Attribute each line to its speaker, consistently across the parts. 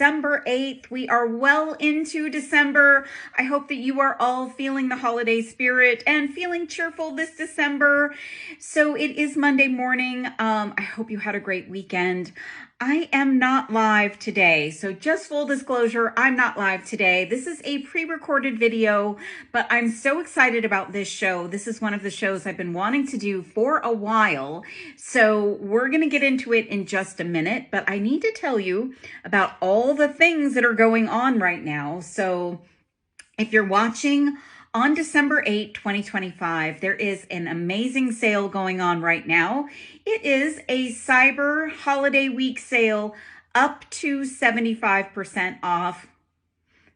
Speaker 1: December 8th. We are well into December. I hope that you are all feeling the holiday spirit and feeling cheerful this December. So it is Monday morning. I hope you had a great weekend. I am not live today. So just full disclosure, I'm not live today. This is a pre-recorded video, but I'm so excited about this show. This is one of the shows I've been wanting to do for a while. So we're going to get into it in just a minute, but I need to tell you about all the things that are going on right now. So if you're watching on December 8, 2025, there is an amazing sale going on right now. It is a Cyber Holiday Week sale up to 75% off.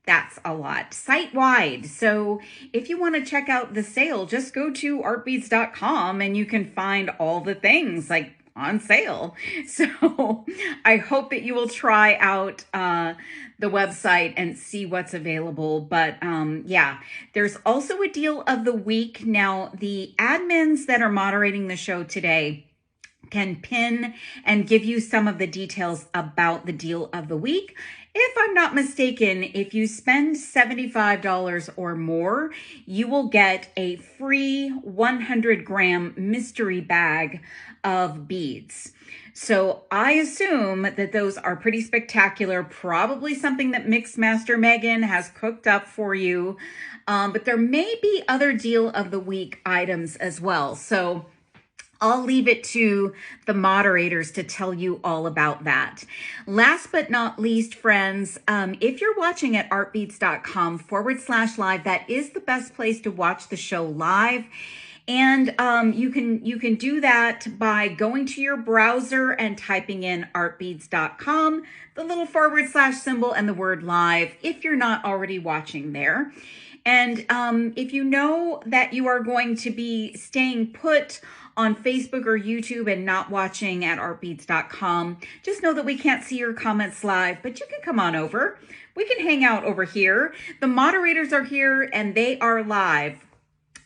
Speaker 1: That's a lot, site-wide. So if you want to check out the sale, just go to artbeads.com and you can find all the things like on sale. So I hope that you will try out the website and see what's available. But yeah, there's also a deal of the week. Now, the admins that are moderating the show today can pin and give you some of the details about the deal of the week. If I'm not mistaken, if you spend $75 or more, you will get a free 100-gram mystery bag of beads. So I assume that those are pretty spectacular, probably something that Mixmaster Megan has cooked up for you. But there may be other deal of the week items as well. So I'll leave it to the moderators to tell you all about that. Last but not least, friends, if you're watching at artbeads.com/live, that is the best place to watch the show live. And you can do that by going to your browser and typing in artbeads.com, the little / symbol and the word live if you're not already watching there. And if you know that you are going to be staying put on Facebook or YouTube and not watching at artbeads.com, just know that we can't see your comments live, but you can come on over. We can hang out over here. The moderators are here and they are live.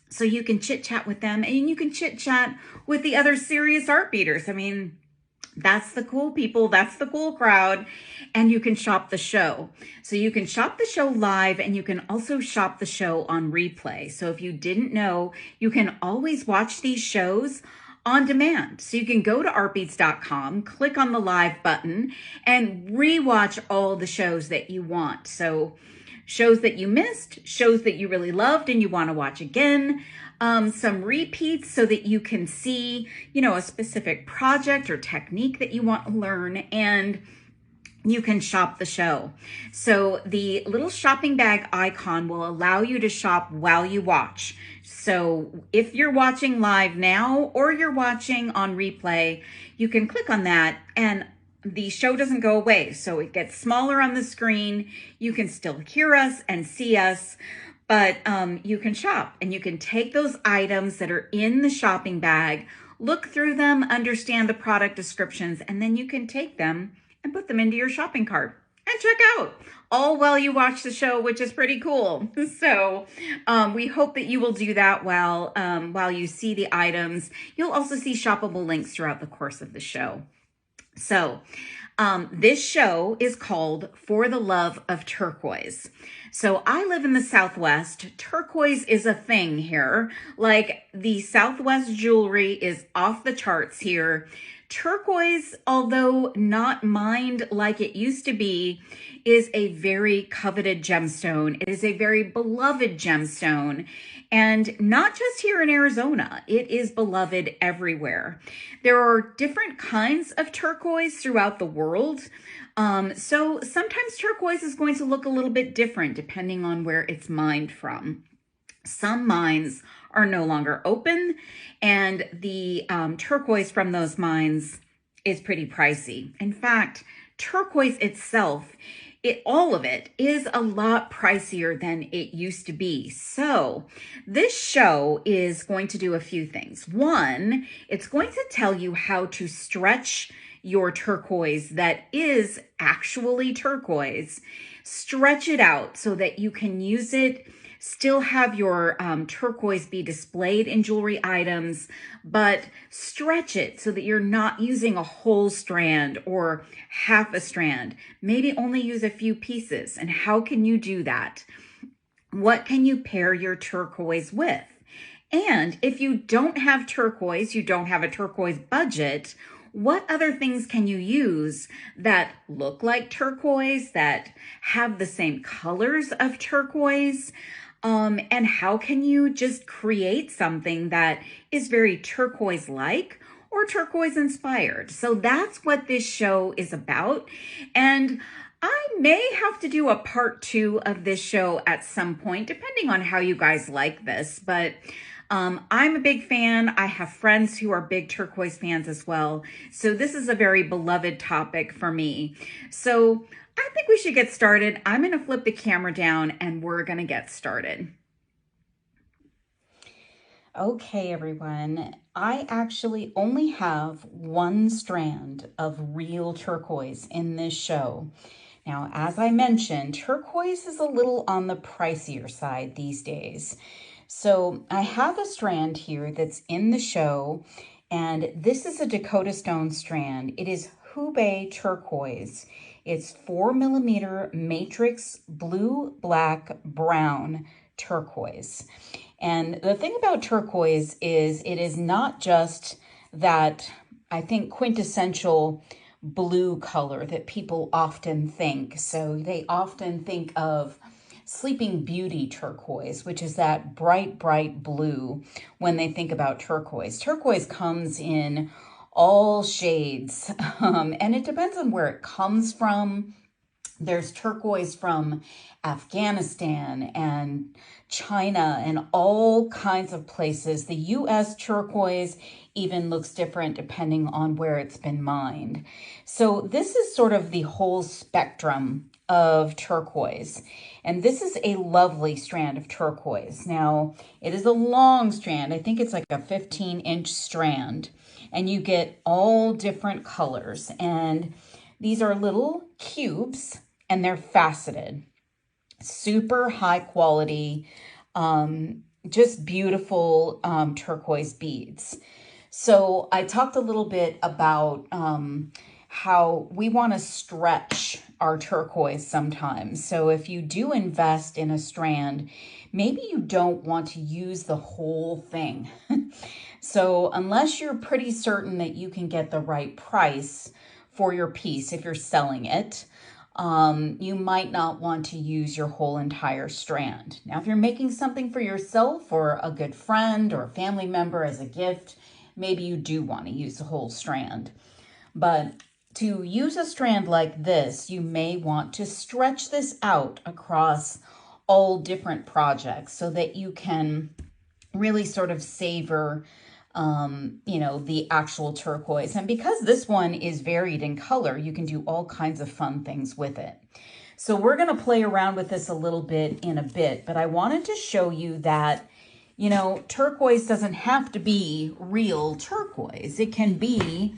Speaker 1: So you can chit chat with them and you can chit chat with the other serious art beaters. I mean, that's the cool people. That's the cool crowd. And you can shop the show. So you can shop the show live and you can also shop the show on replay. So if you didn't know, you can always watch these shows on demand. So you can go to artbeads.com, click on the live button and rewatch all the shows that you want. So shows that you missed, shows that you really loved and you want to watch again, some repeats so that you can see, a specific project or technique that you want to learn, and you can shop the show. So the little shopping bag icon will allow you to shop while you watch. So if you're watching live now or you're watching on replay, you can click on that and the show doesn't go away. So it gets smaller on the screen. You can still hear us and see us, but you can shop and you can take those items that are in the shopping bag, look through them, understand the product descriptions, and then you can take them and put them into your shopping cart and check out, all while you watch the show, which is pretty cool. So we hope that you will do that while you see the items. You'll also see shoppable links throughout the course of the show. So this show is called For the Love of Turquoise. So I live in the Southwest. Turquoise is a thing here. Like, the Southwest jewelry is off the charts here. Turquoise, although not mined like it used to be, is a very coveted gemstone. It is a very beloved gemstone. And not just here in Arizona, it is beloved everywhere. There are different kinds of turquoise throughout the world. So sometimes turquoise is going to look a little bit different depending on where it's mined from. Some mines are no longer open, and the turquoise from those mines is pretty pricey. In fact, turquoise itself, all of it is a lot pricier than it used to be. So this show is going to do a few things. One, it's going to tell you how to stretch your turquoise that is actually turquoise. Stretch it out so that you can use it still have your turquoise be displayed in jewelry items, but stretch it so that you're not using a whole strand or half a strand. Maybe only use a few pieces. And how can you do that? What can you pair your turquoise with? And if you don't have turquoise, you don't have a turquoise budget, what other things can you use that look like turquoise, that have the same colors of turquoise? And how can you just create something that is very turquoise-like or turquoise inspired? So that's what this show is about. And I may have to do a part 2 of this show at some point, depending on how you guys like this. But I'm a big fan. I have friends who are big turquoise fans as well. So this is a very beloved topic for me. So I think we should get started. I'm going to flip the camera down and we're going to get started. Okay, everyone. I actually only have one strand of real turquoise in this show. Now, as I mentioned, turquoise is a little on the pricier side these days. So I have a strand here that's in the show, and this is a Dakota Stone strand. It is Hubei turquoise. It's 4mm matrix blue, black, brown turquoise. And the thing about turquoise is it is not just that, I think, quintessential blue color that people often think. So they often think of Sleeping Beauty turquoise, which is that bright, bright blue when they think about turquoise. Turquoise comes in all shades, and it depends on where it comes from. There's turquoise from Afghanistan and China and all kinds of places. The U.S. turquoise even looks different depending on where it's been mined. So this is sort of the whole spectrum of turquoise. And this is a lovely strand of turquoise. Now, it is a long strand. I think it's like a 15-inch strand. And you get all different colors. And these are little cubes, and they're faceted. Super high quality, just beautiful turquoise beads. So I talked a little bit about how we want to stretch our turquoise sometimes. So if you do invest in a strand, maybe you don't want to use the whole thing. So unless you're pretty certain that you can get the right price for your piece, if you're selling it, you might not want to use your whole entire strand. Now, if you're making something for yourself or a good friend or a family member as a gift, maybe you do want to use the whole strand. But to use a strand like this, you may want to stretch this out across all different projects so that you can really sort of savor the actual turquoise. And because this one is varied in color, you can do all kinds of fun things with it. So we're going to play around with this a little bit in a bit, but I wanted to show you that, turquoise doesn't have to be real turquoise. It can be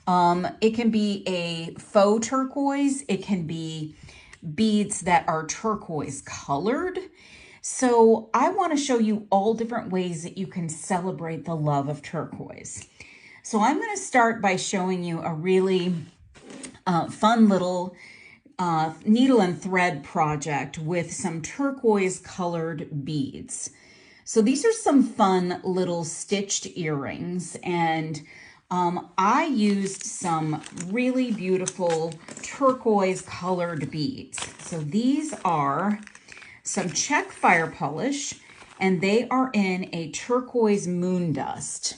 Speaker 1: a faux turquoise. It can be beads that are turquoise colored. So I want to show you all different ways that you can celebrate the love of turquoise. So I'm going to start by showing you a really fun little needle and thread project with some turquoise colored beads. So these are some fun little stitched earrings, and I used some really beautiful turquoise colored beads. So these are some Czech fire polish, and they are in a turquoise moon dust.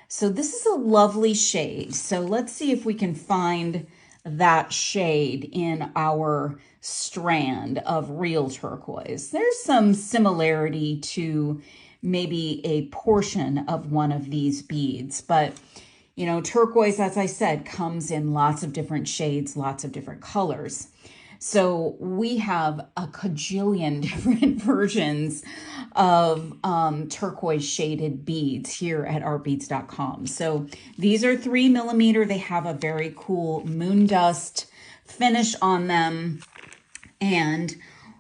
Speaker 1: So this is a lovely shade. So let's see if we can find that shade in our strand of real turquoise. There's some similarity to maybe a portion of one of these beads, but turquoise, as I said, comes in lots of different shades, lots of different colors. So we have a cajillion different versions of turquoise shaded beads here at artbeads.com. So these are 3mm. They have a very cool moon dust finish on them. And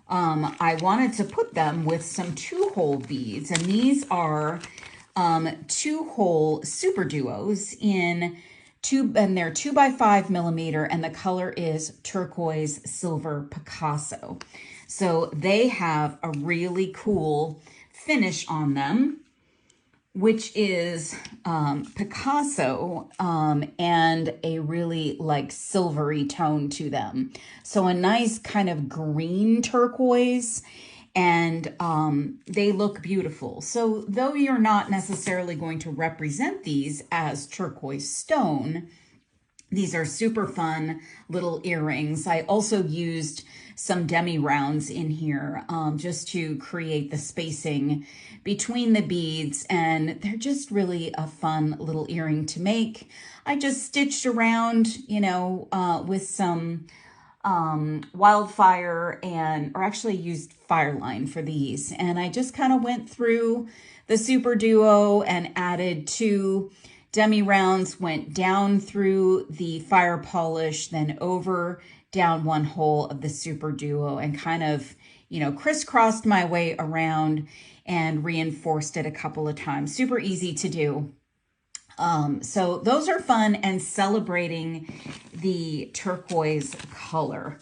Speaker 1: I wanted to put them with some 2-hole beads, and these are 2-hole super duos in and they're 2x5 mm, and the color is turquoise silver Picasso. So they have a really cool finish on them, which is Picasso and a really like silvery tone to them. So a nice kind of green turquoise, and they look beautiful. So though you're not necessarily going to represent these as turquoise stone, these are super fun little earrings. I also used some demi rounds in here just to create the spacing between the beads, and they're just really a fun little earring to make. I just stitched around, you know, with some wildfire or actually used Fireline for these. And I just kind of went through the super duo and added 2 demi rounds, went down through the fire polish, then over down 1 hole of the super duo, and kind of, you know, crisscrossed my way around and reinforced it a couple of times. Super easy to do. So those are fun, and celebrating the turquoise color.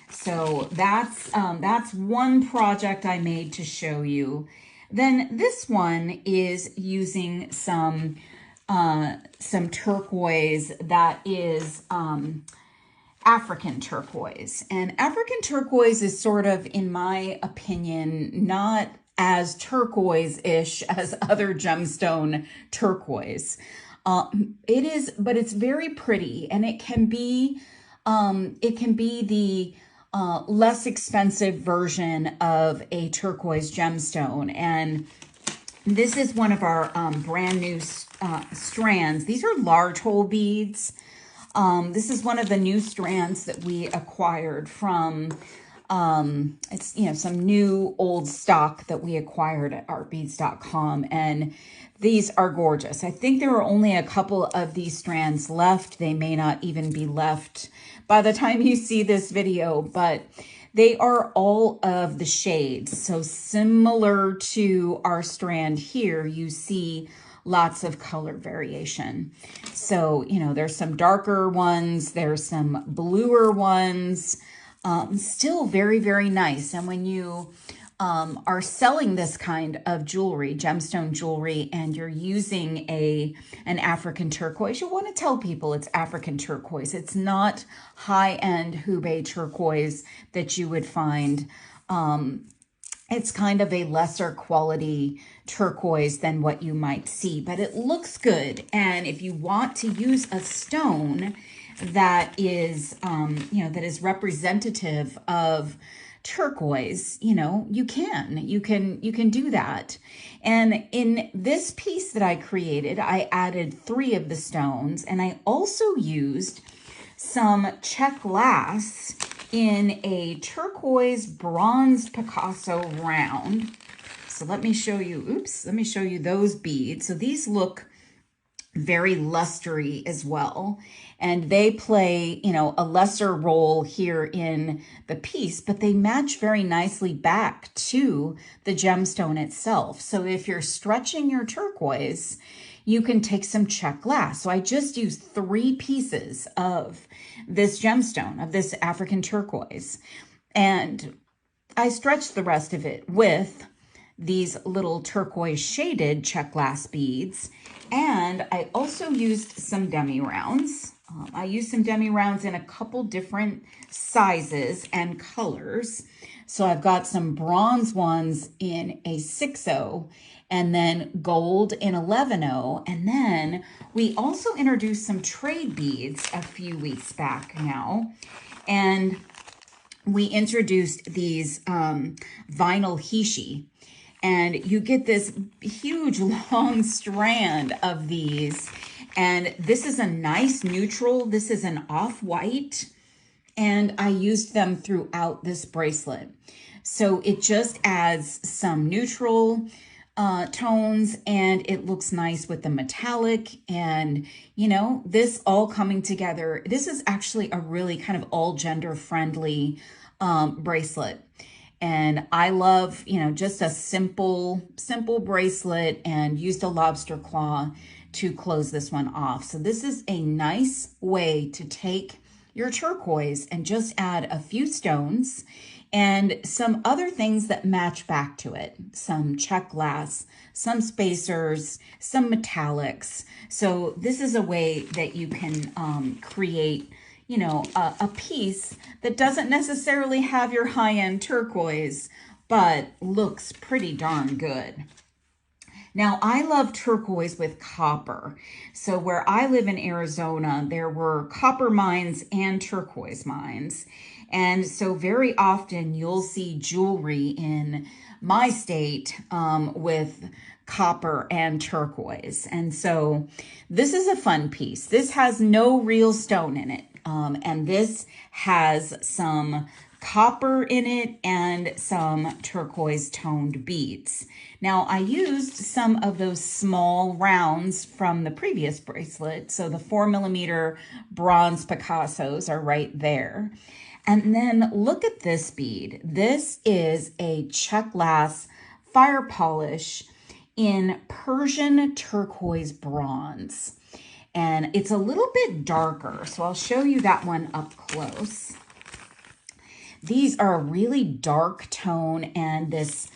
Speaker 1: So that's one project I made to show you. Then this one is using some turquoise that is African turquoise. And African turquoise is sort of, in my opinion, not as turquoise-ish as other gemstone turquoise. It is, but it's very pretty, and it can be the less expensive version of a turquoise gemstone. And this is one of our brand new strands. These are large hole beads. This is one of the new strands that we acquired from, it's, you know, some new old stock that we acquired at artbeads.com. And these are gorgeous. I think there are only a couple of these strands left. They may not even be left by the time you see this video, but they are all of the shades. So similar to our strand here, you see lots of color variation. So, you know, there's some darker ones, there's some bluer ones, still very, very nice. And when you are selling this kind of jewelry, gemstone jewelry, and you're using an African turquoise, you want to tell people it's African turquoise. It's not high-end Hubei turquoise that you would find. It's kind of a lesser quality turquoise than what you might see, but it looks good. And if you want to use a stone that is, you know, that is representative of turquoise, you know, you can do that. And in this piece that I created, I added 3 of the stones, and I also used some check glass in a turquoise bronze Picasso round. So let me show you, let me show you those beads. So these look very lustery as well, and they play, you know, a lesser role here in the piece, but they match very nicely back to the gemstone itself. So if you're stretching your turquoise, you can take some check glass. So I just used 3 pieces of this gemstone, of this African turquoise, and I stretched the rest of it with these little turquoise shaded check glass beads. And I also used some demi rounds. I used some demi rounds in a couple different sizes and colors. So I've got some bronze ones in a 6-0, and then gold in 11-0. And then we also introduced some trade beads a few weeks back now. And we introduced these vinyl heishi. And you get this huge long strand of these. And this is a nice neutral. This is an off-white. And I used them throughout this bracelet. So it just adds some neutral tones, and it looks nice with the metallic. And, you know, this all coming together. This is actually a really kind of all gender friendly bracelet. And I love, you know, just a simple bracelet, and used a lobster claw to close this one off. So this is a nice way to take your turquoise and just add a few stones and some other things that match back to it. Some check glass, some spacers, some metallics. So this is a way that you can create, you know, a piece that doesn't necessarily have your high-end turquoise, but looks pretty darn good. Now, I love turquoise with copper. So where I live in Arizona, there were copper mines and turquoise mines. And so very often you'll see jewelry in my state with copper and turquoise. And so this is a fun piece. This has no real stone in it. And this has some copper in it and some turquoise toned beads. Now, I used some of those small rounds from the previous bracelet. So the 4mm bronze Picassos are right there. And then look at this bead. This is a check glass fire polish in Persian turquoise bronze. And it's a little bit darker, so I'll show you that one up close. These are a really dark tone, and this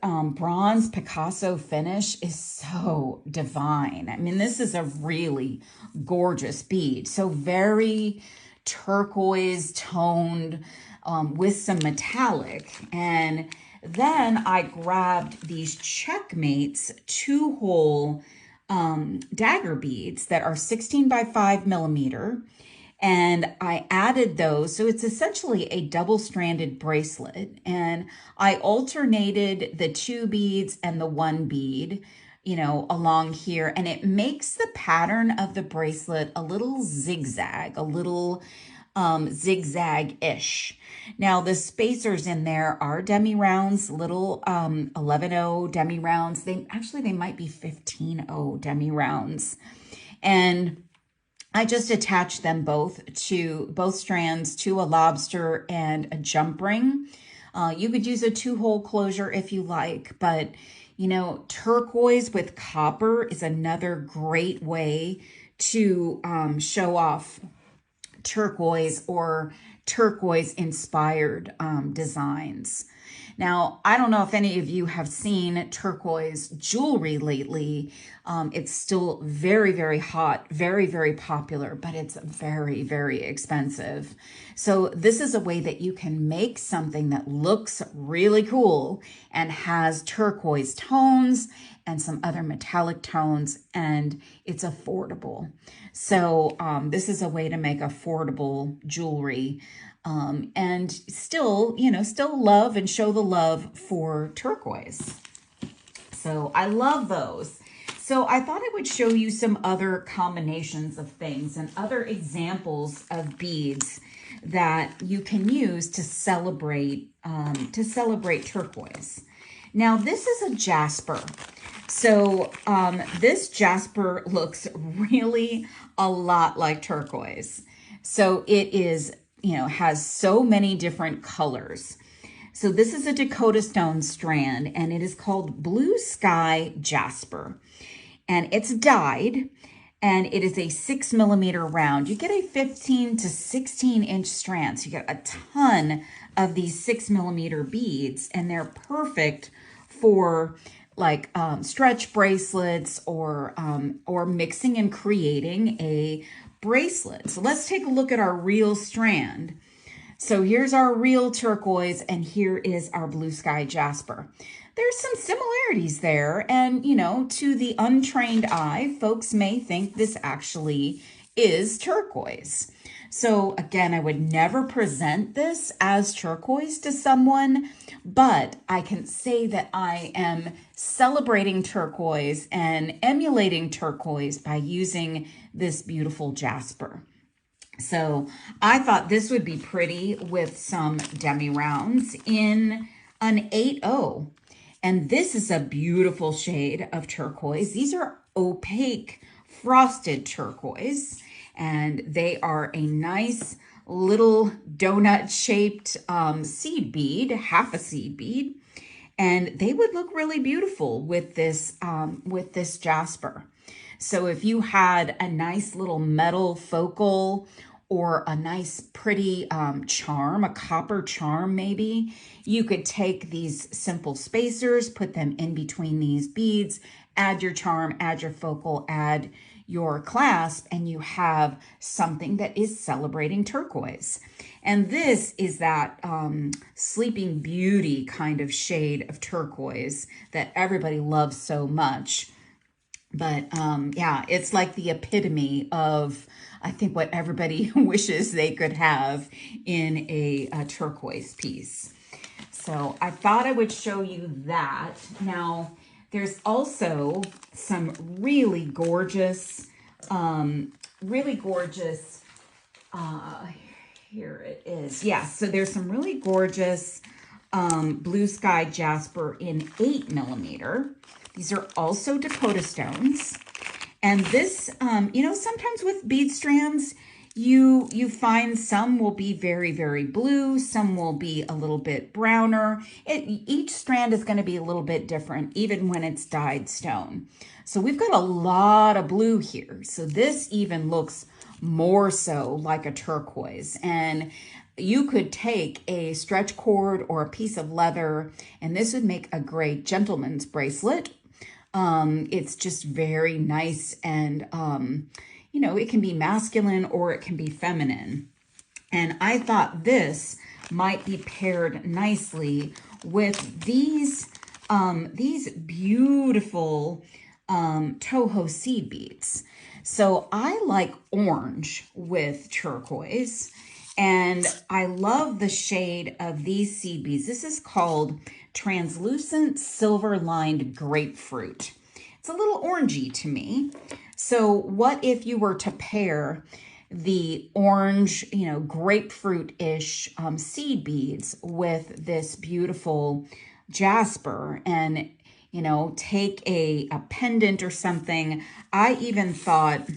Speaker 1: bronze Picasso finish is so divine. I mean, this is a really gorgeous bead. So very turquoise toned with some metallic. And then I grabbed these Checkmates 2-hole dagger beads that are 16 by 5mm. And I added those. So it's essentially a double-stranded bracelet. And I alternated the 2 beads and the 1 bead, you know, along here. And it makes the pattern of the bracelet a little zigzag, a little zigzag-ish. Now, the spacers in there are demi-rounds, little 11-0 demi-rounds. They might be 15-0 demi-rounds. And I just attached them both strands to a lobster and a jump ring. You could use a 2-hole closure if you like, but you know, turquoise with copper is another great way to show off turquoise or turquoise inspired designs. Now, I don't know if any of you have seen turquoise jewelry lately. It's still very, very hot, very, very popular, but it's very, very expensive. So this is a way that you can make something that looks really cool and has turquoise tones and some other metallic tones, and it's affordable. So this is a way to make affordable jewelry and still, you know, still love and show the love for turquoise. So I love those. So I thought I would show you some other combinations of things and other examples of beads that you can use to celebrate turquoise. Now this is a jasper. So this jasper looks really a lot like turquoise. So it is, you know, has so many different colors. So this is a Dakota Stone strand, and it is called Blue Sky Jasper. And it's dyed, and it is a 6mm round. You get a 15 to 16 inch strand. So you get a ton of these 6mm beads, and they're perfect for like stretch bracelets or mixing and creating a bracelet. So let's take a look at our real strand. So here's our real turquoise, and here is our Blue Sky Jasper. There's some similarities there, and you know, to the untrained eye, folks may think this actually is turquoise. So again, I would never present this as turquoise to someone, but I can say that I am celebrating turquoise and emulating turquoise by using this beautiful jasper. So I thought this would be pretty with some demi-rounds in an 8-0. And this is a beautiful shade of turquoise. These are opaque frosted turquoise, and they are a nice little donut shaped seed bead, half a seed bead. And they would look really beautiful with this jasper. So if you had a nice little metal focal or a nice pretty charm, a copper charm maybe, you could take these simple spacers, put them in between these beads, add your charm, add your focal, add your clasp, and you have something that is celebrating turquoise. And this is that Sleeping Beauty kind of shade of turquoise that everybody loves so much. But yeah, it's like the epitome of, I think, what everybody wishes they could have in a turquoise piece. So I thought I would show you that. Now, there's also some really gorgeous, here it is. Yeah, so there's some really gorgeous blue sky jasper in 8mm. These are also Dakota stones. And this, you know, sometimes with bead strands, you find some will be very, very blue, some will be a little bit browner. Each strand is going to be a little bit different, even when it's dyed stone. So we've got a lot of blue here. So this even looks more so like a turquoise. And you could take a stretch cord or a piece of leather, and this would make a great gentleman's bracelet. It's just very nice and, you know, it can be masculine or it can be feminine. And I thought this might be paired nicely with these beautiful Toho seed beads. So I like orange with turquoise, and I love the shade of these seed beads. This is called Translucent Silver Lined Grapefruit. It's a little orangey to me. So what if you were to pair the orange, you know, grapefruit-ish seed beads with this beautiful jasper and, you know, take a pendant or something. I even thought,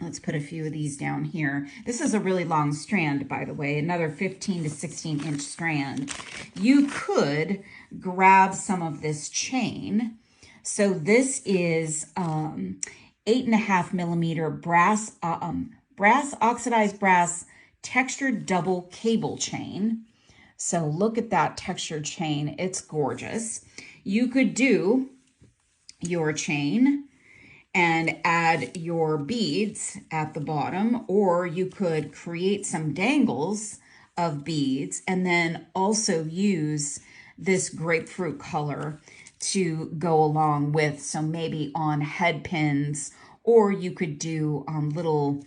Speaker 1: let's put a few of these down here. This is a really long strand, by the way, another 15 to 16 inch strand. You could grab some of this chain. So this is 8.5mm brass, oxidized brass textured double cable chain. So look at that textured chain. It's gorgeous. You could do your chain and add your beads at the bottom, or you could create some dangles of beads and then also use this grapefruit color to go along with. So maybe on head pins, or you could do little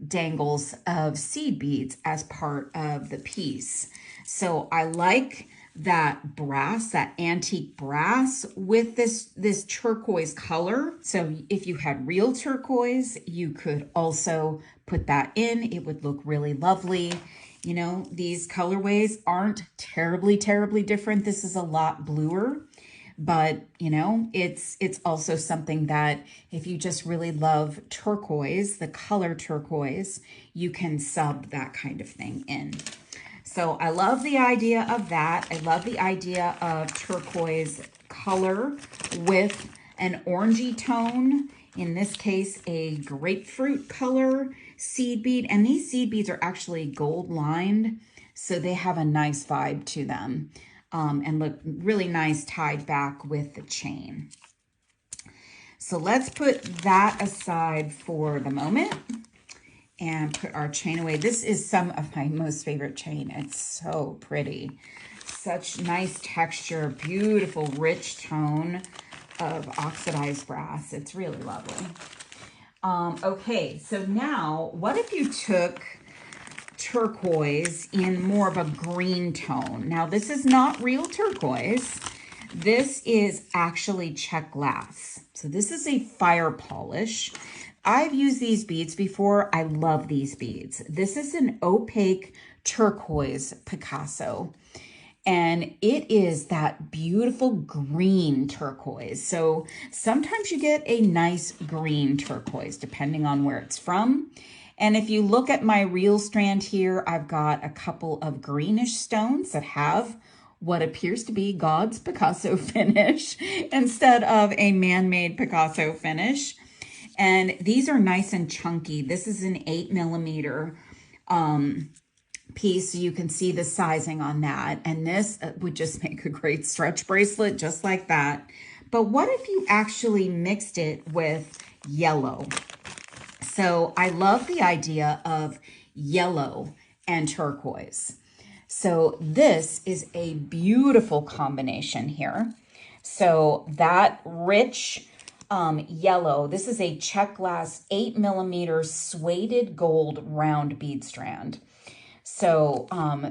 Speaker 1: dangles of seed beads as part of the piece. So I like that brass, that antique brass with this turquoise color. So if you had real turquoise, you could also put that in. It would look really lovely. You know, these colorways aren't terribly different. This is a lot bluer, but you know, it's also something that if you just really love turquoise, the color turquoise, you can sub that kind of thing in. So I love the idea of that. I love the idea of turquoise color with an orangey tone. In this case, a grapefruit color seed bead. And these seed beads are actually gold lined, so they have a nice vibe to them and look really nice tied back with the chain. So let's put that aside for the moment and put our chain away. This is some of my most favorite chain. It's so pretty. Such nice texture, beautiful, rich tone of oxidized brass. It's really lovely. Okay, so now what if you took turquoise in more of a green tone? Now, this is not real turquoise. This is actually check glass. So this is a fire polish. I've used these beads before. I love these beads. This is an opaque turquoise Picasso, and it is that beautiful green turquoise. So sometimes you get a nice green turquoise depending on where it's from. And if you look at my reel strand here, I've got a couple of greenish stones that have what appears to be God's Picasso finish instead of a man-made Picasso finish. And these are nice and chunky. This is an 8mm piece, so you can see the sizing on that. And this would just make a great stretch bracelet just like that. But what if you actually mixed it with yellow? So I love the idea of yellow and turquoise. So this is a beautiful combination here. So that rich yellow, this is a check glass 8mm suede gold round bead strand. So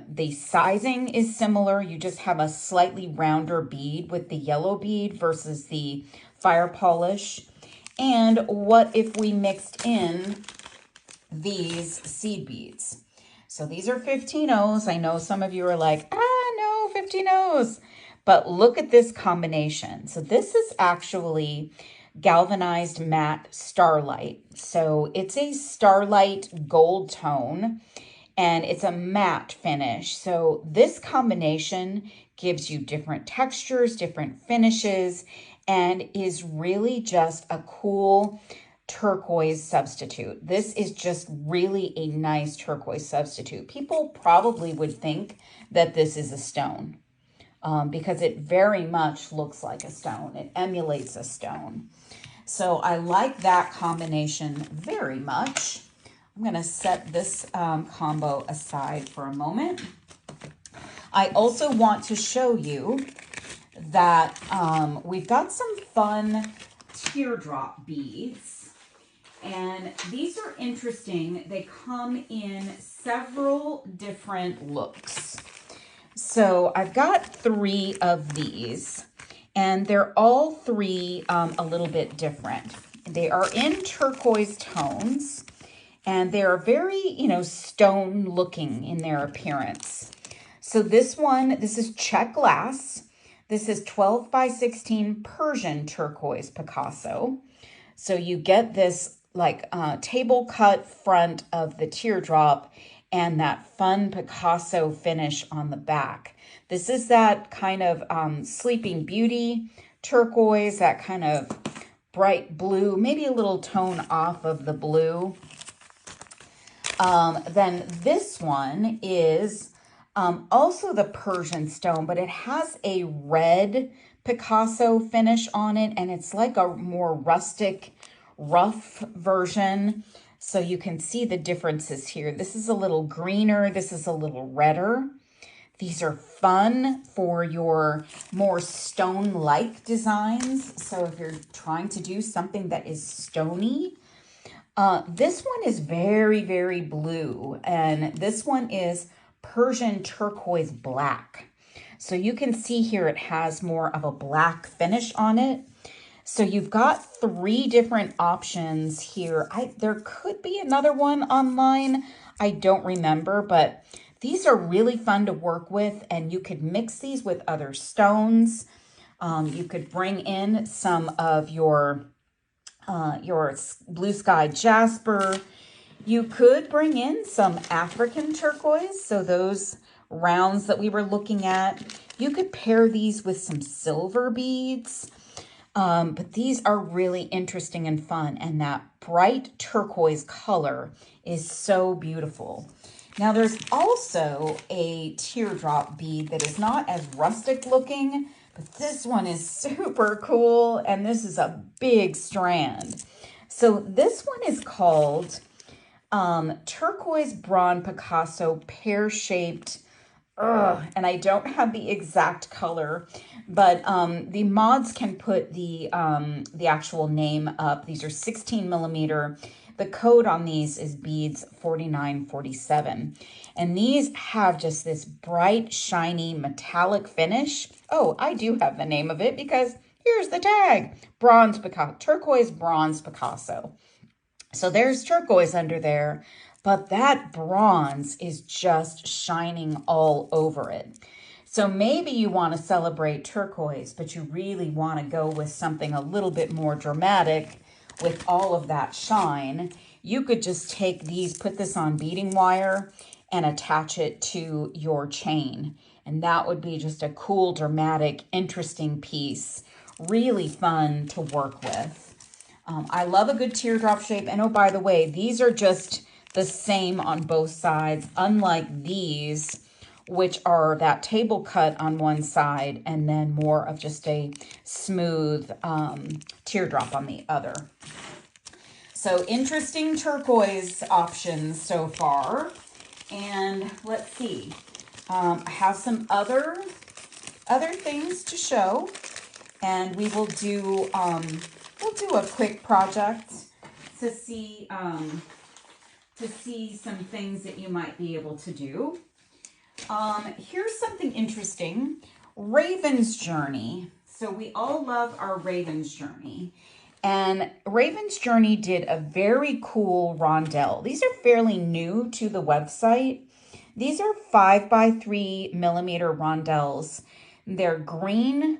Speaker 1: the sizing is similar. You just have a slightly rounder bead with the yellow bead versus the fire polish. And what if we mixed in these seed beads? So these are 15-0s. I know some of you are like, no, 15-0s. But look at this combination. So this is actually galvanized matte starlight. So it's a starlight gold tone, and it's a matte finish. So this combination gives you different textures, different finishes, and is really just a cool turquoise substitute. This is just really a nice turquoise substitute. People probably would think that this is a stone because it very much looks like a stone. It emulates a stone. So I like that combination very much. I'm going to set this combo aside for a moment. I also want to show you that we've got some fun teardrop beads, and these are interesting. They come in several different looks. So I've got 3 of these, and they're all 3 a little bit different. They are in turquoise tones, and they are very, stone looking in their appearance. So this is check glass. This is 12 by 16 Persian turquoise Picasso. So you get this like table cut front of the teardrop and that fun Picasso finish on the back. This is that kind of Sleeping Beauty turquoise, that kind of bright blue, maybe a little tone off of the blue. Then this one is also the Persian stone, but it has a red Picasso finish on it, and it's like a more rustic, rough version. So you can see the differences here. This is a little greener. This is a little redder. These are fun for your more stone-like designs. So if you're trying to do something that is stony, this one is very, very blue, and this one is Persian turquoise black. So you can see here it has more of a black finish on it. So you've got 3 different options here. There could be another one online. I don't remember, but these are really fun to work with, and you could mix these with other stones. You could bring in some of your blue sky jasper. You could bring in some African turquoise, so those rounds that we were looking at. You could pair these with some silver beads, but these are really interesting and fun, and that bright turquoise color is so beautiful. Now there's also a teardrop bead that is not as rustic looking, but this one is super cool, and this is a big strand. So this one is called Turquoise Bronze Picasso Pear-Shaped, and I don't have the exact color, but the mods can put the actual name up. These are 16mm. The code on these is beads 4947. And these have just this bright, shiny, metallic finish. Oh, I do have the name of it because here's the tag. Bronze Picasso, turquoise bronze Picasso. So there's turquoise under there, but that bronze is just shining all over it. So maybe you want to celebrate turquoise, but you really want to go with something a little bit more dramatic with all of that shine. you could just take these, put this on beading wire and attach it to your chain. And that would be just a cool, dramatic, interesting piece. Really fun to work with. I love a good teardrop shape. And oh, by the way, these are just the same on both sides, unlike these, which are that table cut on one side and then more of just a smooth teardrop on the other. So interesting turquoise options so far. And let's see, I have some other things to show, and we will do we'll do a quick project to see some things that you might be able to do. Here's something interesting. Raven's Journey. So we all love our Raven's Journey. And Raven's Journey did a very cool rondelle. These are fairly new to the website. These are 5x3 millimeter rondelles. They're green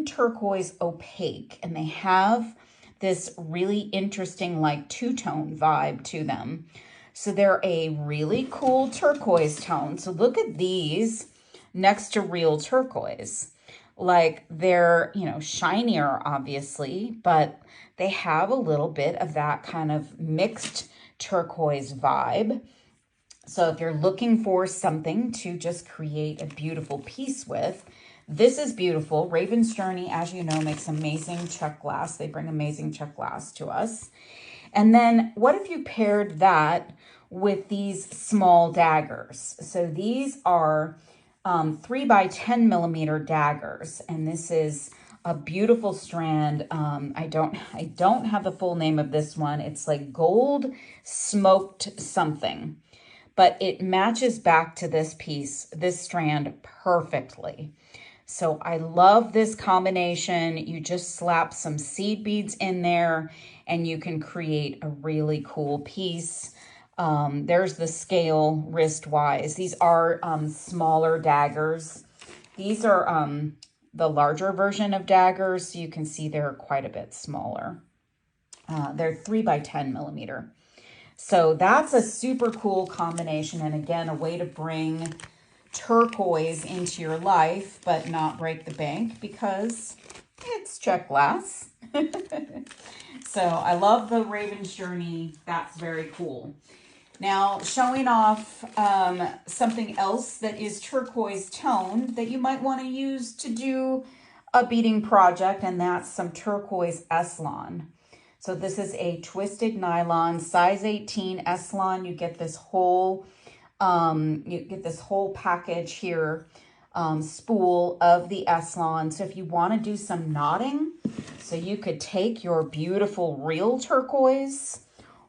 Speaker 1: turquoise opaque, and they have this really interesting like two-tone vibe to them. So they're a really cool turquoise tone. So look at these next to real turquoise. Like they're, you know, shinier obviously, but they have a little bit of that kind of mixed turquoise vibe. So if you're looking for something to just create a beautiful piece with, this is beautiful. Raven's Journey, as you know, makes amazing check glass. They bring amazing check glass to us. And then what if you paired that with these small daggers? So these are 3x10 millimeter daggers, and this is a beautiful strand. I don't have the full name of this one. It's like gold smoked something, but it matches back to this piece, this strand perfectly. So I love this combination. You just slap some seed beads in there and you can create a really cool piece. There's the scale wrist-wise. These are smaller daggers. These are the larger version of daggers, so you can see they're quite a bit smaller. They're 3x10 millimeter. So that's a super cool combination, and again, a way to bring turquoise into your life, but not break the bank because it's check glass. So I love the Raven's Journey. That's very cool. Now, showing off something else that is turquoise toned that you might want to use to do a beading project, and that's some turquoise Eslon. So this is a twisted nylon, size 18 Eslon. You get this whole package here, spool of the Eslon. So if you want to do some knotting, so you could take your beautiful real turquoise,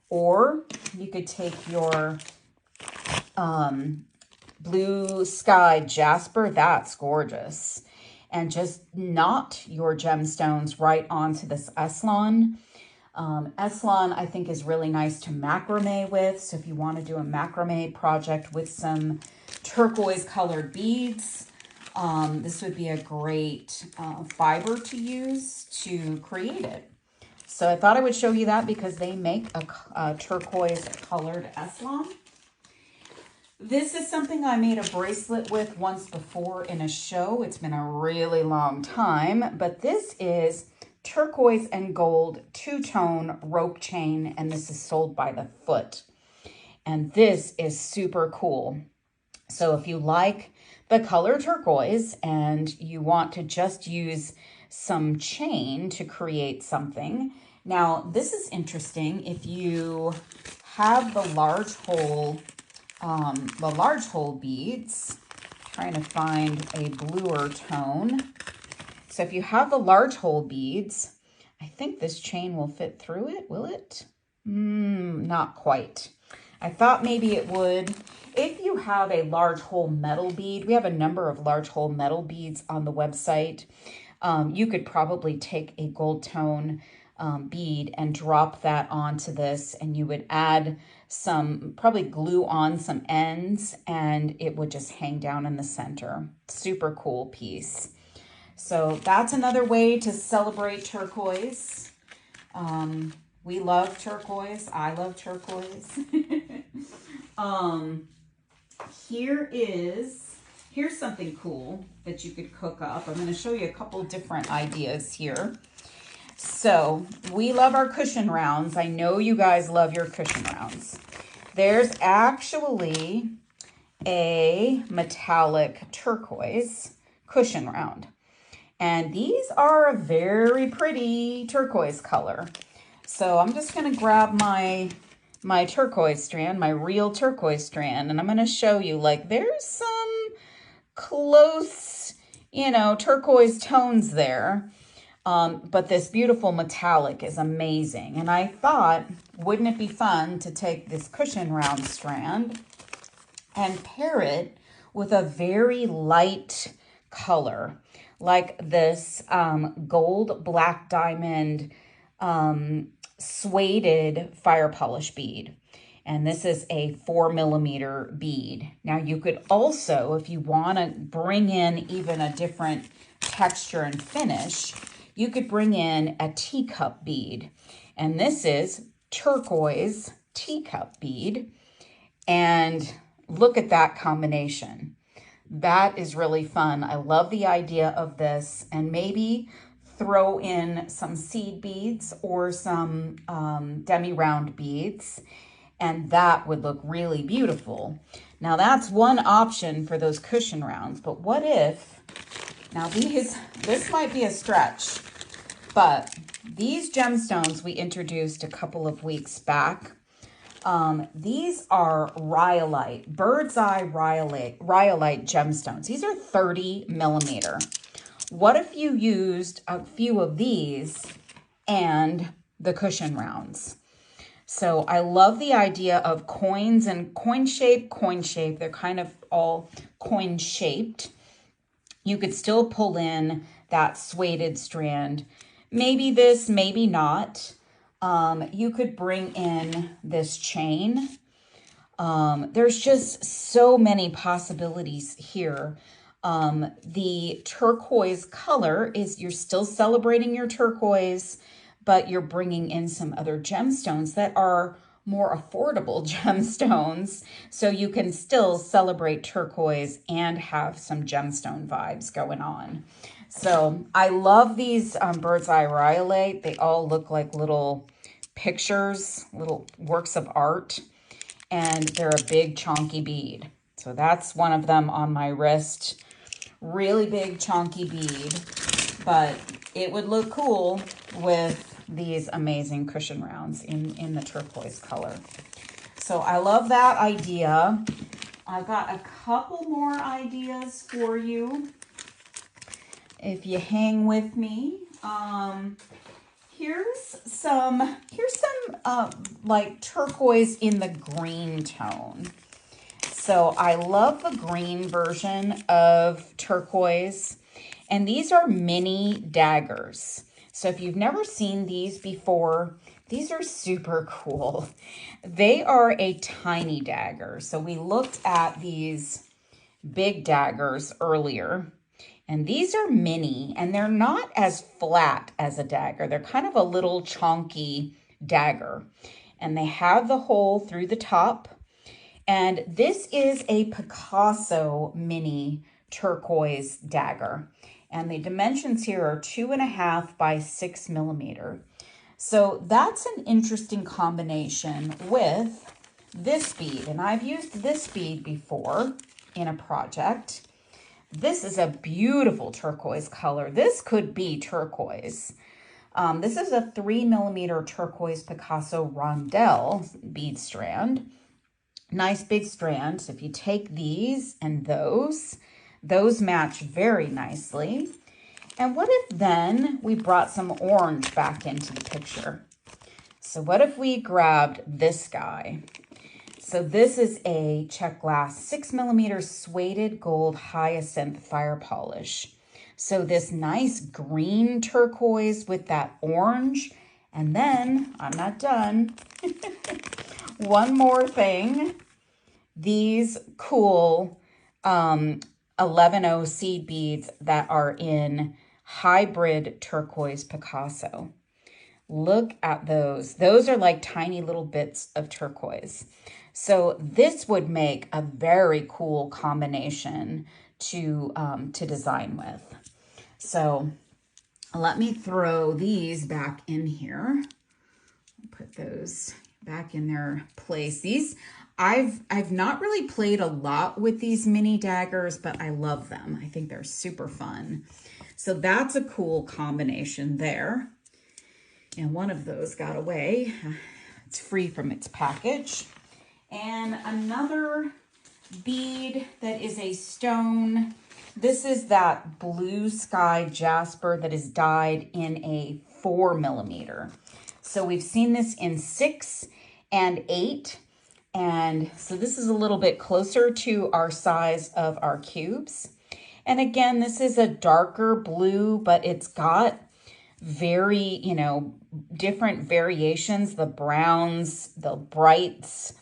Speaker 1: or you could take your blue sky jasper, that's gorgeous, and just knot your gemstones right onto this Eslon. Eslon, I think, is really nice to macrame with. So if you want to do a macrame project with some turquoise colored beads, this would be a great fiber to use to create it. So I thought I would show you that because they make a turquoise colored Eslon. This is something I made a bracelet with once before in a show. It's been a really long time, but this is turquoise and gold two-tone rope chain, and this is sold by the foot. And this is super cool. So if you like the color turquoise and you want to just use some chain to create something. Now, this is interesting. If you have the large hole beads, trying to find a bluer tone. So if you have the large hole beads, I think this chain will fit through it. Will it? Not quite. I thought maybe it would. If you have a large hole metal bead, we have a number of large hole metal beads on the website. You could probably take a gold tone bead and drop that onto this, and you would add some, probably glue on some ends, and it would just hang down in the center. Super cool piece. So that's another way to celebrate turquoise. We love turquoise. I love turquoise. um, here's something cool that you could cook up. I'm going to show you a couple different ideas here. So we love our cushion rounds. I know you guys love your cushion rounds. There's actually a metallic turquoise cushion round. And these are a very pretty turquoise color. So I'm just going to grab my turquoise strand, my real turquoise strand, and I'm going to show you, like, there's some close, you know, turquoise tones there. But this beautiful metallic is amazing. And I thought, wouldn't it be fun to take this cushion round strand and pair it with a very light color, like this gold black diamond sueded fire polish bead. And this is a 4mm bead. Now you could also, if you want to bring in even a different texture and finish, you could bring in a teacup bead. And this is turquoise teacup bead. And look at that combination. That is really fun. I love the idea of this. And maybe throw in some seed beads or some demi-round beads. And that would look really beautiful. Now that's one option for those cushion rounds. But what if, now this might be a stretch, but these gemstones we introduced a couple of weeks back. These are rhyolite, bird's eye rhyolite gemstones. These are 30mm. What if you used a few of these and the cushion rounds? So I love the idea of coins and coin shape. They're kind of all coin shaped. You could still pull in that sueded strand. Maybe this, maybe not. You could bring in this chain. There's just so many possibilities here. The turquoise color is, you're still celebrating your turquoise, but you're bringing in some other gemstones that are more affordable gemstones. So you can still celebrate turquoise and have some gemstone vibes going on. So I love these bird's eye rhyolite. They all look like little pictures, little works of art, and they're a big chunky bead. So that's one of them on my wrist. Really big chunky bead, but it would look cool with these amazing cushion rounds in the turquoise color. So I love that idea. I've got a couple more ideas for you if you hang with me. Here's some like turquoise in the green tone. So I love the green version of turquoise, and these are mini daggers. So if you've never seen these before, these are super cool. They are a tiny dagger. So we looked at these big daggers earlier, and these are mini, and they're not as flat as a dagger. They're kind of a little chunky dagger, and they have the hole through the top. And this is a Picasso mini turquoise dagger. And the dimensions here are 2.5 by 6mm. So that's an interesting combination with this bead. And I've used this bead before in a project. This is a beautiful turquoise color. This could be turquoise. This is a 3mm turquoise Picasso rondelle bead strand. Nice big strand. So if you take these and those match very nicely. And what if then we brought some orange back into the picture? So what if we grabbed this guy? So this is a check glass 6mm sueded gold hyacinth fire polish. So this nice green turquoise with that orange. And then, I'm not done. One more thing. These cool 11-0 seed beads that are in hybrid turquoise Picasso. Look at those. Those are like tiny little bits of turquoise. So this would make a very cool combination to design with. So let me throw these back in here. Put those back in their place. These, I've not really played a lot with these mini daggers, but I love them. I think they're super fun. So that's a cool combination there. And one of those got away. It's free from its package. And another bead that is a stone. This is that blue sky jasper that is dyed in a 4mm. So we've seen this in 6 and 8. And so this is a little bit closer to our size of our cubes. And again, this is a darker blue, but it's got very, you know, different variations, the browns, the brights,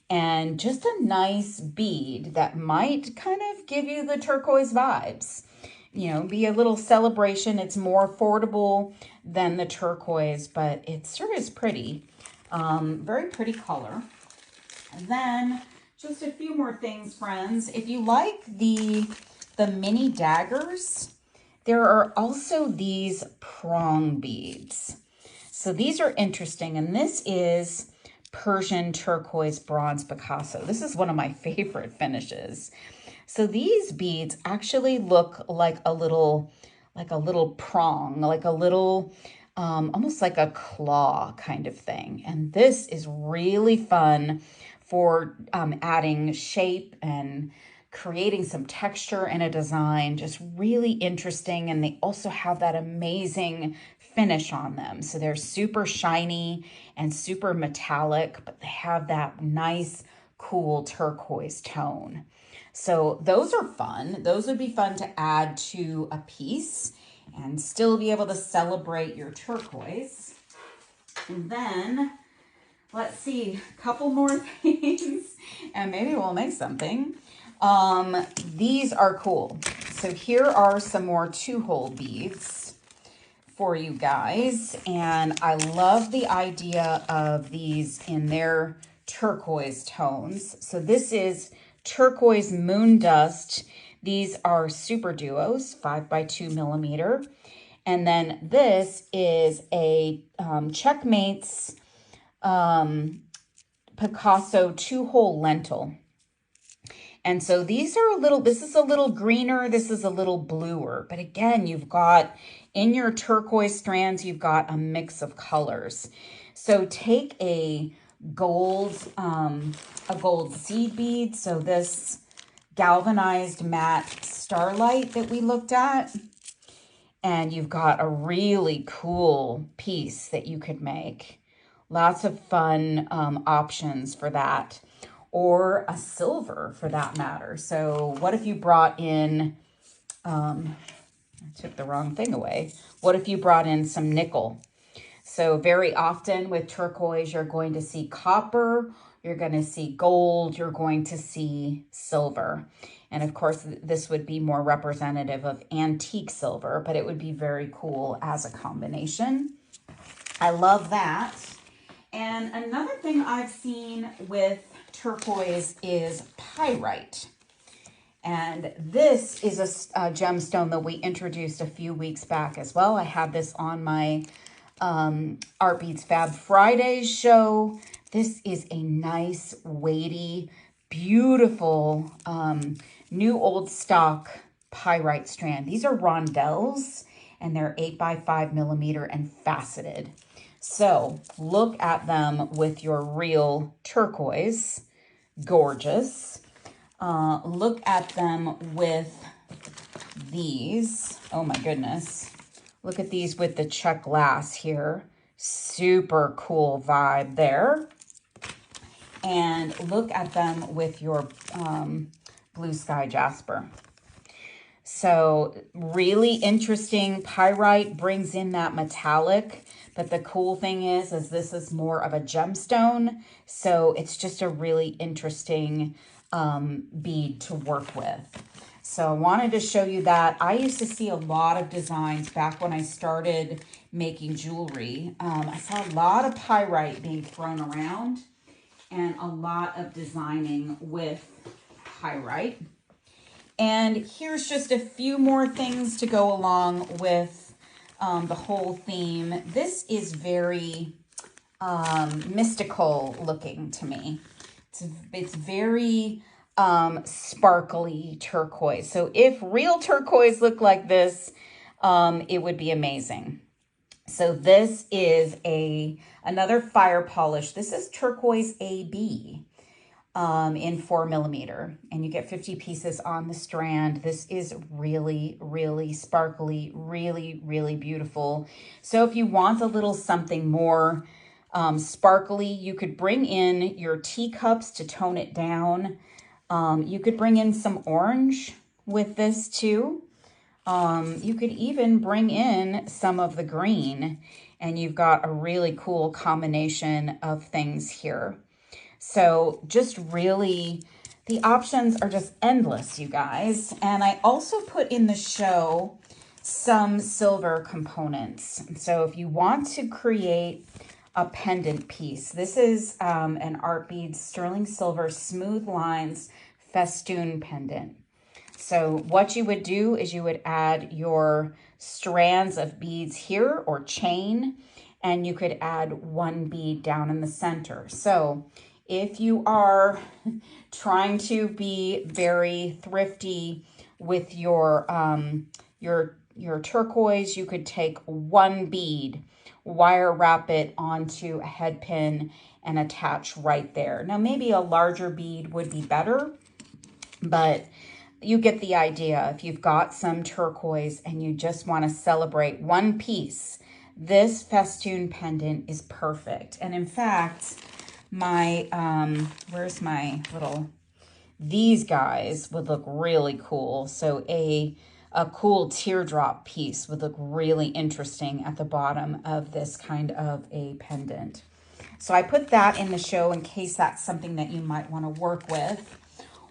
Speaker 1: and just a nice bead that might kind of give you the turquoise vibes. You know, be a little celebration. It's more affordable than the turquoise, but it sure is pretty. Very pretty color. And then just a few more things, friends. If you like the mini daggers, there are also these prong beads. So these are interesting, and this is Persian turquoise bronze Picasso. This is one of my favorite finishes. So these beads actually look like a little prong, like a little, almost like a claw kind of thing. And this is really fun for adding shape and creating some texture in a design, just really interesting. And they also have that amazing finish on them. So they're super shiny and super metallic, but they have that nice, cool turquoise tone. So those are fun. Those would be fun to add to a piece and still be able to celebrate your turquoise. And then let's see, a couple more things and maybe we'll make something. These are cool. So here are some more 2-hole beads for you guys. And I love the idea of these in their turquoise tones. So this is turquoise moon dust. These are super duos, 5x2mm. And then this is a Checkmates Picasso 2-hole lentil. And so these are this is a little greener, this is a little bluer. But again, you've got, in your turquoise strands, you've got a mix of colors. So take a gold seed bead. So this galvanized matte starlight that we looked at. And you've got a really cool piece that you could make. Lots of fun options for that. Or a silver for that matter. So what if you brought in, I took the wrong thing away. What if you brought in some nickel? So very often with turquoise, you're going to see copper, you're going to see gold, you're going to see silver. And of course, this would be more representative of antique silver, but it would be very cool as a combination. I love that. And another thing I've seen with turquoise is pyrite. And this is a gemstone that we introduced a few weeks back as well. I had this on my Art Beads Fab Fridays show. This is a nice, weighty, beautiful, new old stock pyrite strand. These are rondelles and they're 8x5mm and faceted. So look at them with your real turquoise, gorgeous. Look at them with these. Oh my goodness. Look at these with the check glass here. Super cool vibe there. And look at them with your blue sky jasper. So really interesting. Pyrite brings in that metallic, but the cool thing is this is more of a gemstone. So it's just a really interesting bead to work with. So I wanted to show you that. I used to see a lot of designs back when I started making jewelry. I saw a lot of pyrite being thrown around and a lot of designing with pyrite. And here's just a few more things to go along with the whole theme. This is very mystical looking to me. It's very sparkly turquoise. So if real turquoise looked like this, it would be amazing. So this is another fire polish. This is turquoise AB in 4mm, and you get 50 pieces on the strand. This is really, really sparkly, really, really beautiful. So if you want a little something more sparkly, you could bring in your teacups to tone it down. You could bring in some orange with this too. You could even bring in some of the green, and you've got a really cool combination of things here. So just really, the options are just endless, you guys. And I also put in the show some silver components. So if you want to create a pendant piece, this is an Art Beads sterling silver smooth lines festoon pendant. So what you would do is you would add your strands of beads here or chain, and you could add one bead down in the center. So if you are trying to be very thrifty with your turquoise, you could take one bead, wire wrap it onto a head pin, and attach right there. Now maybe a larger bead would be better, but you get the idea. If you've got some turquoise and you just want to celebrate one piece, this festoon pendant is perfect. And in fact, my, where's my little, these guys would look really cool. So a cool teardrop piece would look really interesting at the bottom of this kind of a pendant. So I put that in the show in case that's something that you might want to work with.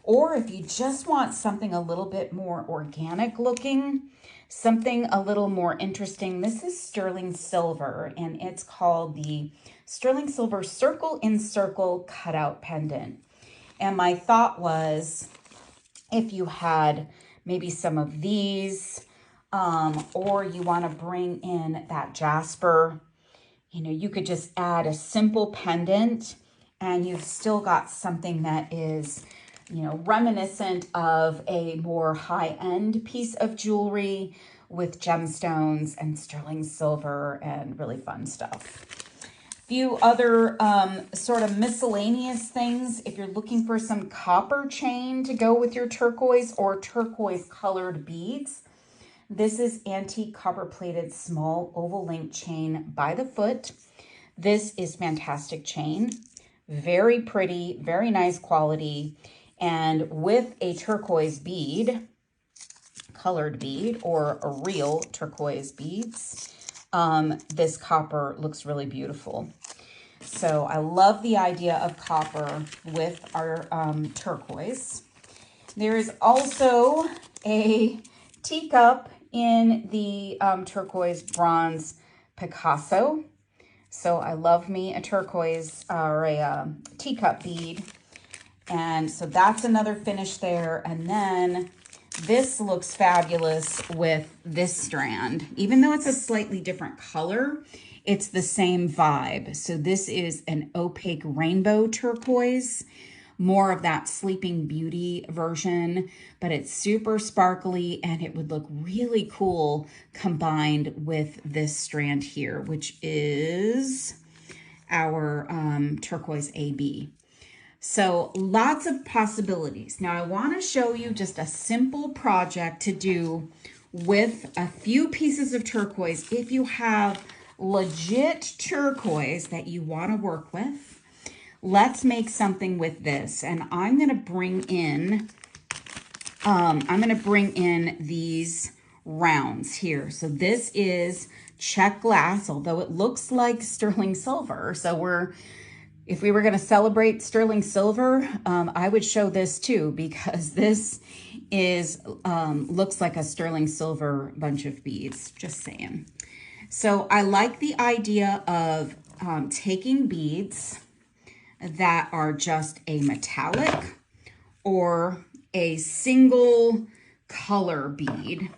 Speaker 1: Or if you just want something a little bit more organic looking, something a little more interesting, this is sterling silver, and it's called the sterling silver circle in circle cutout pendant. And my thought was, if you had maybe some of these, or you want to bring in that jasper, you know, you could just add a simple pendant and you've still got something that is, you know, reminiscent of a more high-end piece of jewelry with gemstones and sterling silver and really fun stuff. Few other sort of miscellaneous things. If you're looking for some copper chain to go with your turquoise or turquoise colored beads, this is antique copper plated small oval link chain by the foot. This is fantastic chain, very pretty, very nice quality. And with a turquoise bead, colored bead, or a real turquoise beads, this copper looks really beautiful. So I love the idea of copper with our turquoise. There is also a teacup in the turquoise bronze Picasso. So I love me a turquoise or a teacup bead. And so that's another finish there. And then this looks fabulous with this strand. Even though it's a slightly different color, it's the same vibe. So this is an opaque rainbow turquoise, more of that Sleeping Beauty version, but it's super sparkly and it would look really cool combined with this strand here, which is our turquoise AB. So lots of possibilities. Now I want to show you just a simple project to do with a few pieces of turquoise. If you have legit turquoise that you want to work with, let's make something with this. And I'm going to bring in these rounds here. So this is check glass, although it looks like sterling silver. So if we were going to celebrate sterling silver, I would show this too, because this is looks like a sterling silver bunch of beads, just saying. So I like the idea of taking beads that are just a metallic or a single color bead.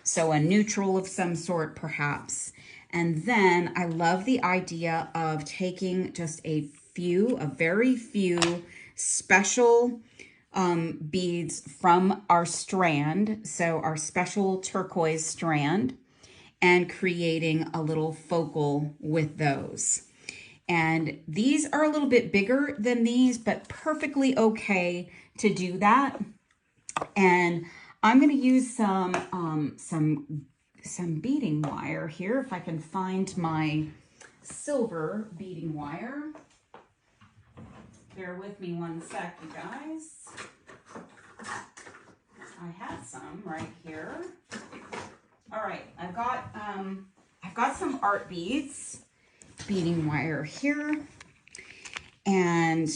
Speaker 1: So a neutral of some sort, perhaps. And then I love the idea of taking just a very few special beads from our strand. So our special turquoise strand, and creating a little focal with those. And these are a little bit bigger than these, but perfectly okay to do that. And I'm going to use some beading wire here, if I can find my silver beading wire. Bear with me one sec, you guys. I had some right here. All right, I've got some art beads, beading wire here, and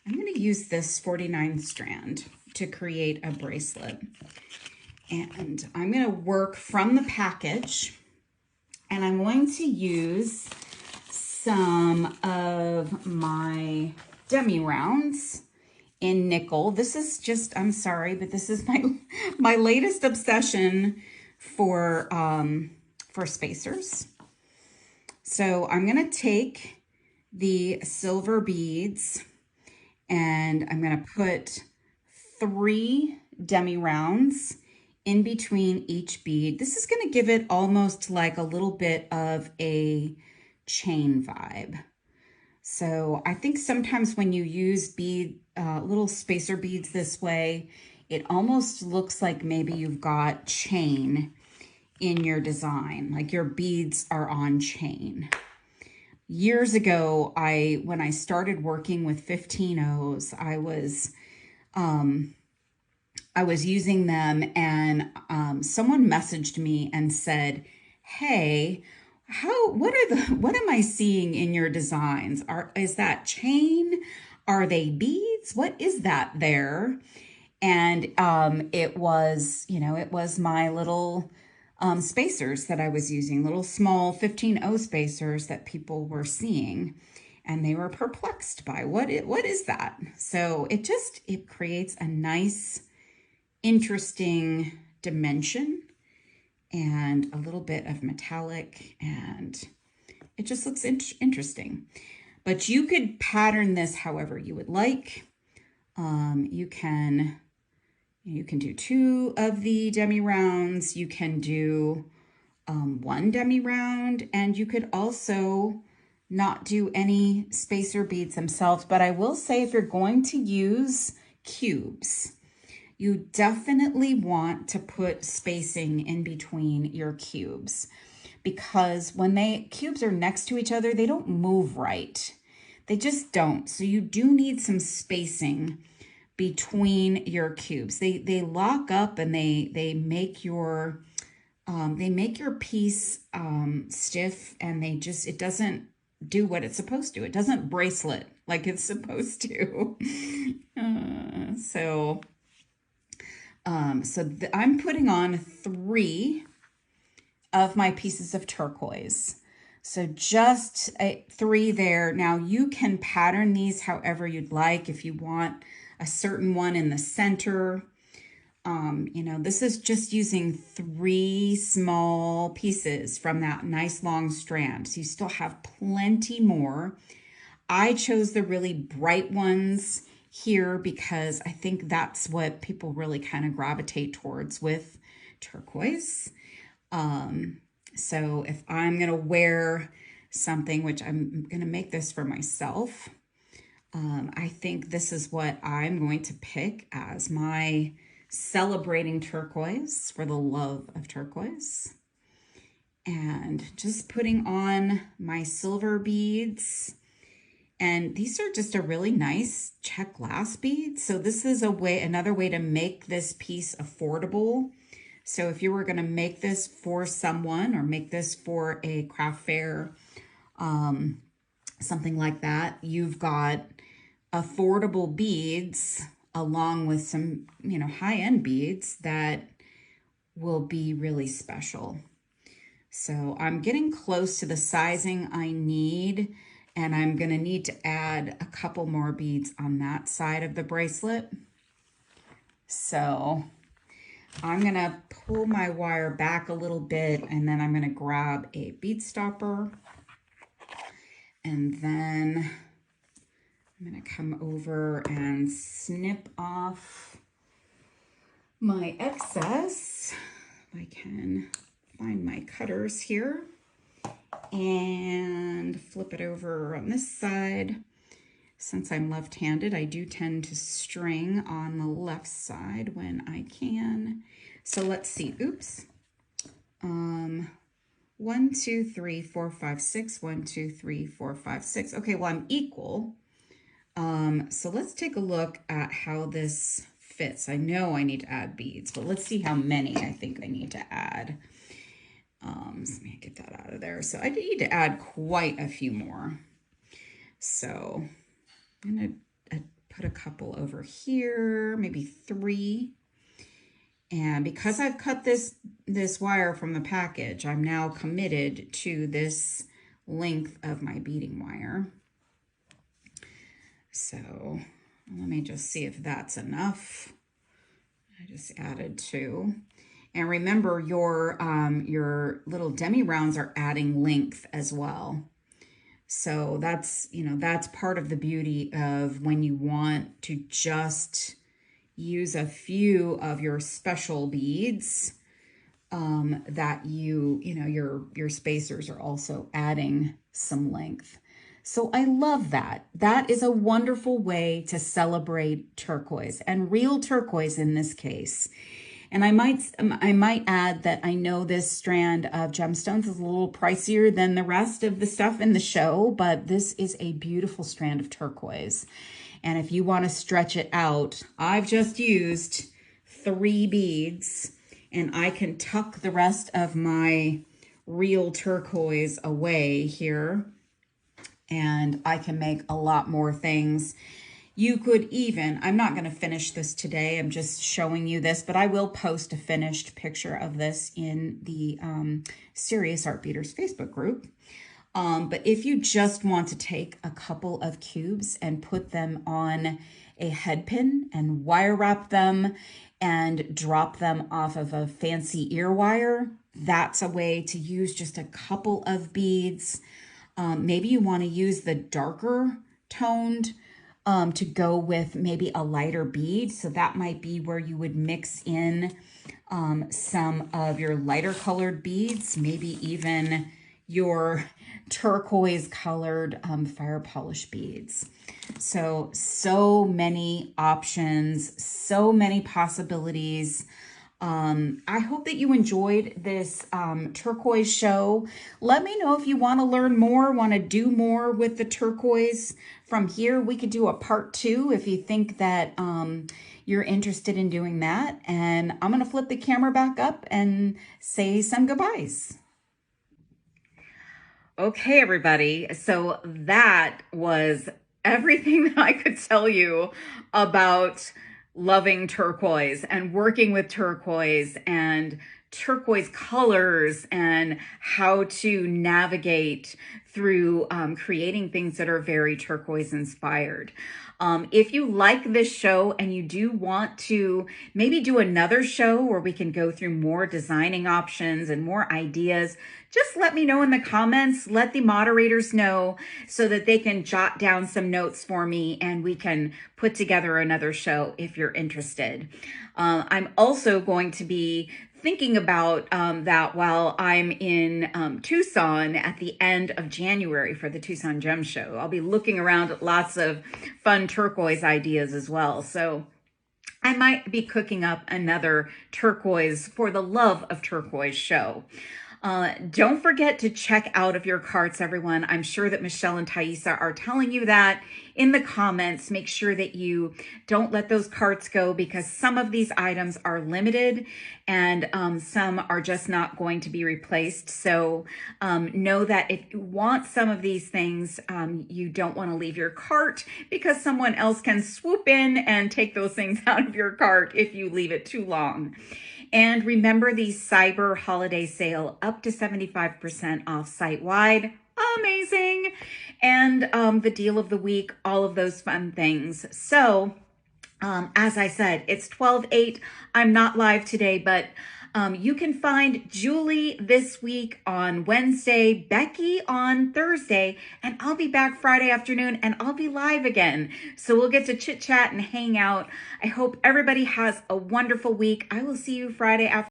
Speaker 1: I'm going to use this 49 strand to create a bracelet. And I'm going to work from the package, and I'm going to use some of my demi rounds in nickel. This is just, I'm sorry, but this is my latest obsession for spacers. So I'm going to take the silver beads and I'm going to put 3 demi rounds in between each bead. This is going to give it almost like a little bit of a chain vibe. So I think sometimes when you use little spacer beads this way, it almost looks like maybe you've got chain in your design, like your beads are on chain. Years ago, when I started working with 15-0s, I was using them, and someone messaged me and said, "Hey, what am I seeing in your designs? Is that chain? Are they beads? What is that there?" And it was my little spacers that I was using, little small 15-0 spacers that people were seeing, and they were perplexed by what is that? So it creates a nice, interesting dimension and a little bit of metallic, and it just looks interesting. But you could pattern this however you would like. You can do 2 of the demi rounds. You can do 1 demi round, and you could also not do any spacer beads themselves. But I will say, if you're going to use cubes, you definitely want to put spacing in between your cubes, because when cubes are next to each other, they don't move right. They just don't. So you do need some spacing between your cubes. They lock up, and they make your piece stiff, and it doesn't do what it's supposed to. It doesn't bracelet like it's supposed to. I'm putting on 3 of my pieces of turquoise. So just 3 there. Now you can pattern these however you'd like. If you want a certain one in the center, this is just using 3 small pieces from that nice long strand. So you still have plenty more. I chose the really bright ones here because I think that's what people really kind of gravitate towards with turquoise. So if I'm going to wear something, which I'm going to make this for myself, I think this is what I'm going to pick as my celebrating turquoise for the love of turquoise. And just putting on my silver beads. And these are just a really nice check glass bead. So this is another way to make this piece affordable. So if you were going to make this for someone, or make this for a craft fair, something like that, you've got affordable beads along with some, high-end beads that will be really special. So I'm getting close to the sizing I need, and I'm going to need to add a couple more beads on that side of the bracelet. So I'm going to pull my wire back a little bit, and then I'm going to grab a bead stopper, and then I'm going to come over and snip off my excess. If I can find my cutters here, and flip it over on this side. Since I'm left-handed, I do tend to string on the left side when I can. So let's see, oops. 1, 2, 3, 4, 5, 6, 1, 2, 3, 4, 5, 6. Okay, well, I'm equal. So let's take a look at how this fits. I know I need to add beads, but let's see how many I think I need to add. So let me get that out of there. So I need to add quite a few more. So I'm going to put a couple over here, maybe 3. And because I've cut this wire from the package, I'm now committed to this length of my beading wire. So let me just see if that's enough. I just added 2. And remember, your little demi rounds are adding length as well. So that's, that's part of the beauty of when you want to just use a few of your special beads, that your spacers are also adding some length. So I love that. That is a wonderful way to celebrate turquoise, and real turquoise in this case. And I might add that I know this strand of gemstones is a little pricier than the rest of the stuff in the show, but this is a beautiful strand of turquoise. And if you want to stretch it out, I've just used 3 beads, and I can tuck the rest of my real turquoise away here, and I can make a lot more things. You could even, I'm not going to finish this today, I'm just showing you this, but I will post a finished picture of this in the Serious Art Beaters Facebook group. But if you just want to take a couple of cubes and put them on a head pin and wire wrap them and drop them off of a fancy ear wire, that's a way to use just a couple of beads. Maybe you want to use the darker toned to go with maybe a lighter bead. So that might be where you would mix in some of your lighter colored beads, maybe even your turquoise colored fire polish beads. So many options, so many possibilities. I hope that you enjoyed this turquoise show. Let me know if you want to learn more, want to do more with the turquoise. From here, we could do a part 2 if you think that you're interested in doing that. And I'm going to flip the camera back up and say some goodbyes. Okay, everybody. So that was everything that I could tell you about loving turquoise and working with turquoise and turquoise colors and how to navigate through creating things that are very turquoise inspired. If you like this show and you do want to maybe do another show where we can go through more designing options and more ideas, just let me know in the comments. Let the moderators know so that they can jot down some notes for me and we can put together another show if you're interested. I'm also going to be thinking about that while I'm in Tucson at the end of January for the Tucson Gem Show. I'll be looking around at lots of fun turquoise ideas as well. So I might be cooking up another turquoise for the Love of Turquoise show. Don't forget to check out of your carts, everyone. I'm sure that Michelle and Thaisa are telling you that in the comments. Make sure that you don't let those carts go, because some of these items are limited and some are just not going to be replaced. So know that if you want some of these things, you don't want to leave your cart, because someone else can swoop in and take those things out of your cart if you leave it too long. And remember the Cyber Holiday Sale, up to 75% off site-wide. Amazing. And the deal of the week, all of those fun things. So as I said, it's 12/8. I'm not live today, but you can find Julie this week on Wednesday, Becky on Thursday, and I'll be back Friday afternoon and I'll be live again. So we'll get to chit chat and hang out. I hope everybody has a wonderful week. I will see you Friday afternoon.